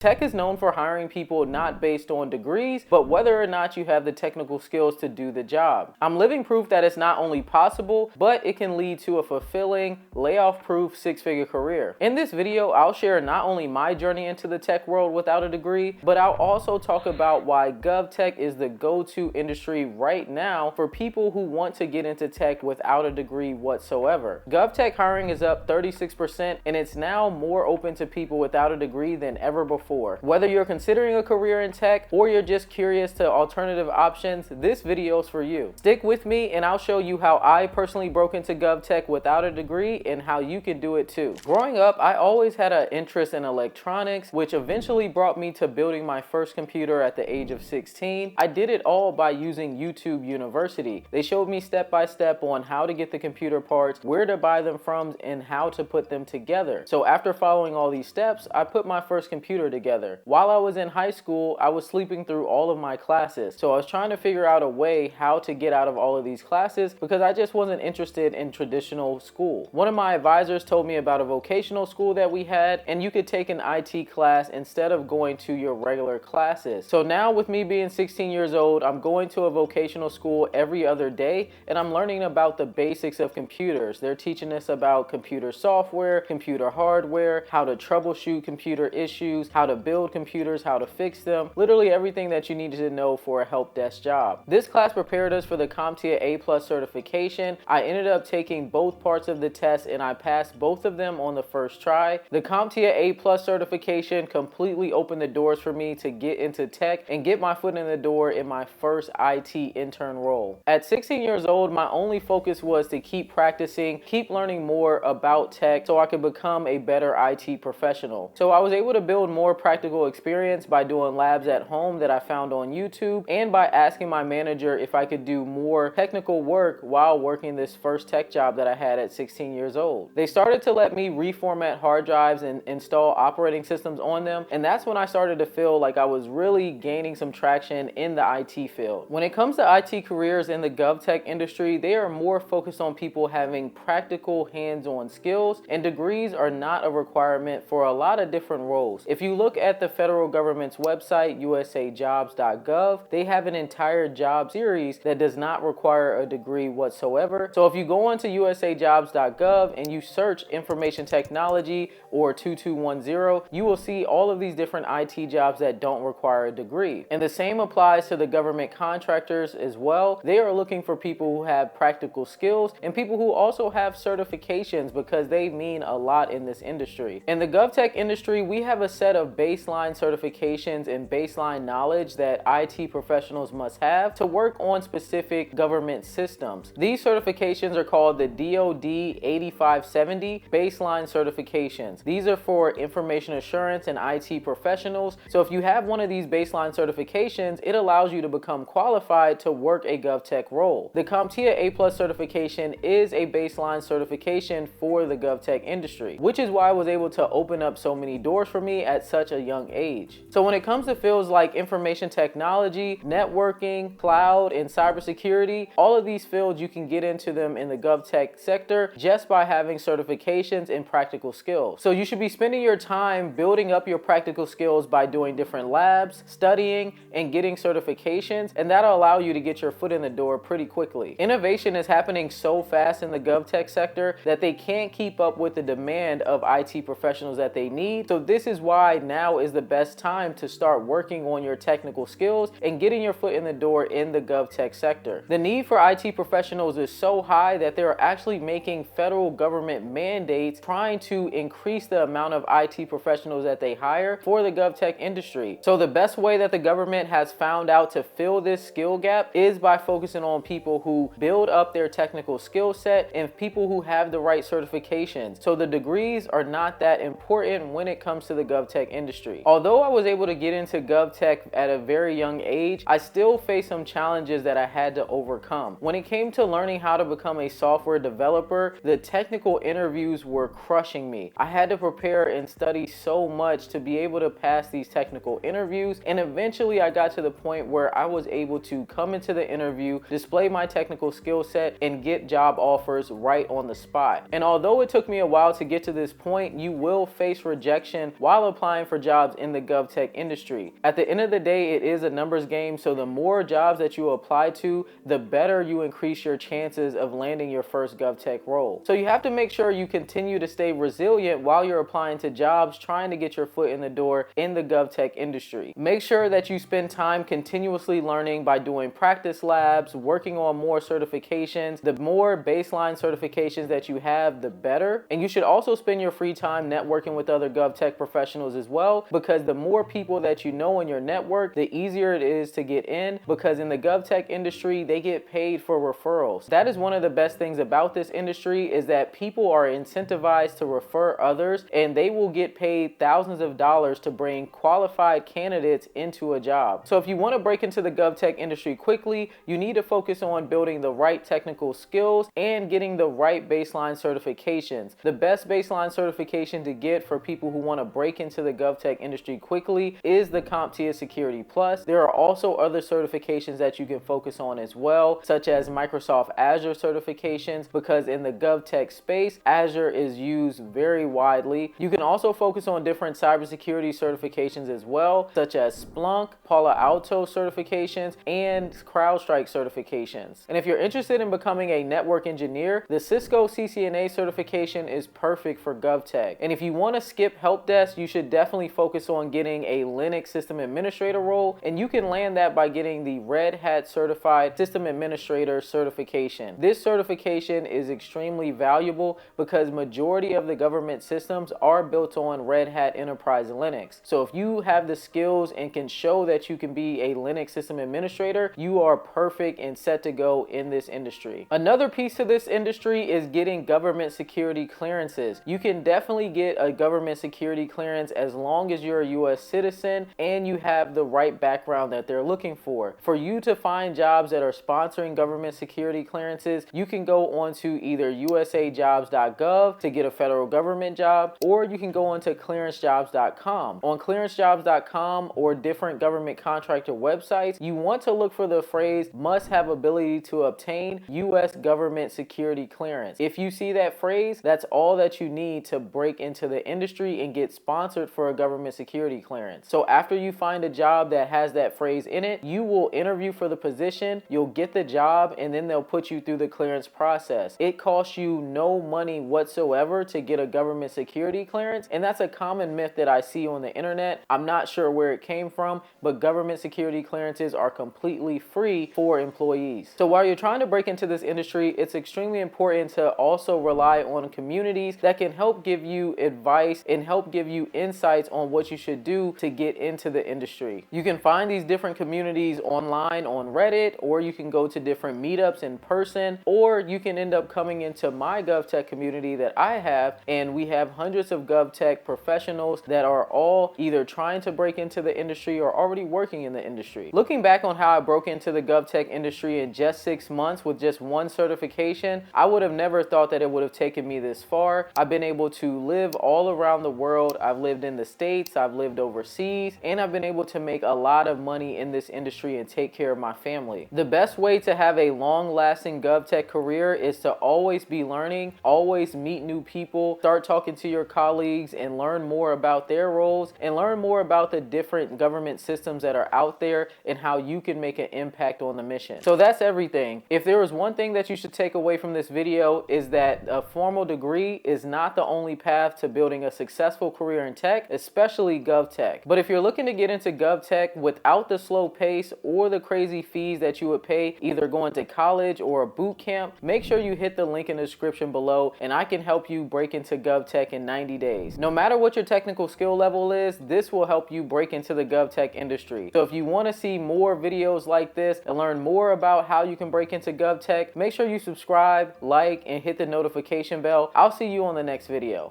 Tech is known for hiring people not based on degrees, but whether or not you have the technical skills to do the job. I'm living proof that it's not only possible, but it can lead to a fulfilling, layoff-proof six-figure career. In this video, I'll share not only my journey into the tech world without a degree, but I'll also talk about why GovTech is the go-to industry right now for people who want to get into tech without a degree whatsoever. GovTech hiring is up 36%, and it's now more open to people without a degree than ever before. Whether you're considering a career in tech or you're just curious to alternative options, this video is for you. Stick with me and I'll show you how I personally broke into GovTech without a degree and how you can do it too. Growing up, I always had an interest in electronics, which eventually brought me to building my first computer at the age of 16. I did it all by using YouTube University. They showed me step by step on how to get the computer parts, where to buy them from, and how to put them together. So after following all these steps, I put my first computer together. While I was in high school, I was sleeping through all of my classes. So I was trying to figure out a way how to get out of all of these classes because I just wasn't interested in traditional school. One of my advisors told me about a vocational school that we had, and you could take an IT class instead of going to your regular classes. So now with me being 16 years old, I'm going to a vocational school every other day, and I'm learning about the basics of computers. They're teaching us about computer software, computer hardware, how to troubleshoot computer issues, how to build computers, how to fix them, literally everything that you need to know for a help desk job. This class prepared us for the CompTIA A+ certification. I ended up taking both parts of the test and I passed both of them on the first try. The CompTIA A+ certification completely opened the doors for me to get into tech and get my foot in the door in my first IT intern role. At 16 years old, my only focus was to keep practicing, keep learning more about tech so I could become a better IT professional. So I was able to build more practical experience by doing labs at home that I found on YouTube and by asking my manager if I could do more technical work while working this first tech job that I had at 16 years old. They started to let me reformat hard drives and install operating systems on them, and that's when I started to feel like I was really gaining some traction in the IT field. When it comes to IT careers in the GovTech industry, they are more focused on people having practical hands-on skills, and degrees are not a requirement for a lot of different roles. If you look at the federal government's website, usajobs.gov, they have an entire job series that does not require a degree whatsoever. So if you go onto usajobs.gov and you search information technology or 2210, you will see all of these different IT jobs that don't require a degree. And the same applies to the government contractors as well. They are looking for people who have practical skills and people who also have certifications because they mean a lot in this industry. In the GovTech industry, we have a set of baseline certifications and baseline knowledge that IT professionals must have to work on specific government systems. These certifications are called the DoD 8570 baseline certifications. These are for information assurance and IT professionals. So if you have one of these baseline certifications, it allows you to become qualified to work a GovTech role. The CompTIA A+ certification is a baseline certification for the GovTech industry, which is why I was able to open up so many doors for me at such a young age. So when it comes to fields like information technology, networking, cloud, and cybersecurity, all of these fields you can get into them in the GovTech sector just by having certifications and practical skills. So you should be spending your time building up your practical skills by doing different labs, studying, and getting certifications, and that'll allow you to get your foot in the door pretty quickly. Innovation is happening so fast in the GovTech sector that they can't keep up with the demand of IT professionals that they need. So this is why now is the best time to start working on your technical skills and getting your foot in the door in the GovTech sector. The need for IT professionals is so high that they're actually making federal government mandates trying to increase the amount of IT professionals that they hire for the GovTech industry. So the best way that the government has found out to fill this skill gap is by focusing on people who build up their technical skill set and people who have the right certifications. So the degrees are not that important when it comes to the GovTech industry. Although I was able to get into GovTech at a very young age, I still faced some challenges that I had to overcome. When it came to learning how to become a software developer, the technical interviews were crushing me. I had to prepare and study so much to be able to pass these technical interviews, and eventually I got to the point where I was able to come into the interview, display my technical skill set, and get job offers right on the spot. And although it took me a while to get to this point, you will face rejection while applying for jobs in the GovTech industry. At the end of the day, it is a numbers game, so the more jobs that you apply to, the better you increase your chances of landing your first GovTech role. So you have to make sure you continue to stay resilient while you're applying to jobs, trying to get your foot in the door in the GovTech industry. Make sure that you spend time continuously learning by doing practice labs, working on more certifications. The more baseline certifications that you have, the better. And you should also spend your free time networking with other GovTech professionals as well, because the more people that you know in your network, the easier it is to get in, because in the GovTech industry, they get paid for referrals. That is one of the best things about this industry, is that people are incentivized to refer others, and they will get paid thousands of dollars to bring qualified candidates into a job. So if you want to break into the GovTech industry quickly, you need to focus on building the right technical skills and getting the right baseline certifications. The best baseline certification to get for people who want to break into the GovTech industry quickly is the CompTIA Security Plus. There are also other certifications that you can focus on as well, such as Microsoft Azure certifications, because in the GovTech space, Azure is used very widely. You can also focus on different cybersecurity certifications as well, such as Splunk, Palo Alto certifications, and CrowdStrike certifications. And if you're interested in becoming a network engineer, the Cisco CCNA certification is perfect for GovTech. And if you want to skip help desk, you should definitely focus on getting a Linux system administrator role, and you can land that by getting the Red Hat Certified System Administrator certification. This certification is extremely valuable because majority of the government systems are built on Red Hat Enterprise Linux. So if you have the skills and can show that you can be a Linux system administrator, you are perfect and set to go in this industry. Another piece to this industry is getting government security clearances. You can definitely get a government security clearance as long as you're a US citizen and you have the right background that they're looking for. For you to find jobs that are sponsoring government security clearances, you can go onto either usajobs.gov to get a federal government job, or you can go onto clearancejobs.com. On clearancejobs.com or different government contractor websites, you want to look for the phrase "must have ability to obtain US government security clearance." If you see that phrase, that's all that you need to break into the industry and get sponsored for a government security clearance. So after you find a job that has that phrase in it, you will interview for the position, you'll get the job, and then they'll put you through the clearance process. It costs you no money whatsoever to get a government security clearance, and that's a common myth that I see on the internet. I'm not sure where it came from, but government security clearances are completely free for employees. So while you're trying to break into this industry, it's extremely important to also rely on communities that can help give you advice and help give you insights on what you should do to get into the industry. You can find these different communities online on Reddit, or you can go to different meetups in person, or you can end up coming into my GovTech community that I have, and we have hundreds of GovTech professionals that are all either trying to break into the industry or already working in the industry. Looking back on how I broke into the GovTech industry in just 6 months with just one certification, I would have never thought that it would have taken me this far. I've been able to live all around the world. I've lived in the States, I've lived overseas, and I've been able to make a lot of money in this industry and take care of my family. The best way to have a long-lasting GovTech career is to always be learning, always meet new people, start talking to your colleagues and learn more about their roles, and learn more about the different government systems that are out there and how you can make an impact on the mission. So that's everything. If there was one thing that you should take away from this video, is that a formal degree is not the only path to building a successful career in tech, especially GovTech. But if you're looking to get into GovTech without the slow pace or the crazy fees that you would pay either going to college or a boot camp, make sure you hit the link in the description below and I can help you break into GovTech in 90 days. No matter what your technical skill level is, this will help you break into the GovTech industry. So if you want to see more videos like this and learn more about how you can break into GovTech, make sure you subscribe, like, and hit the notification bell. I'll see you on the next video.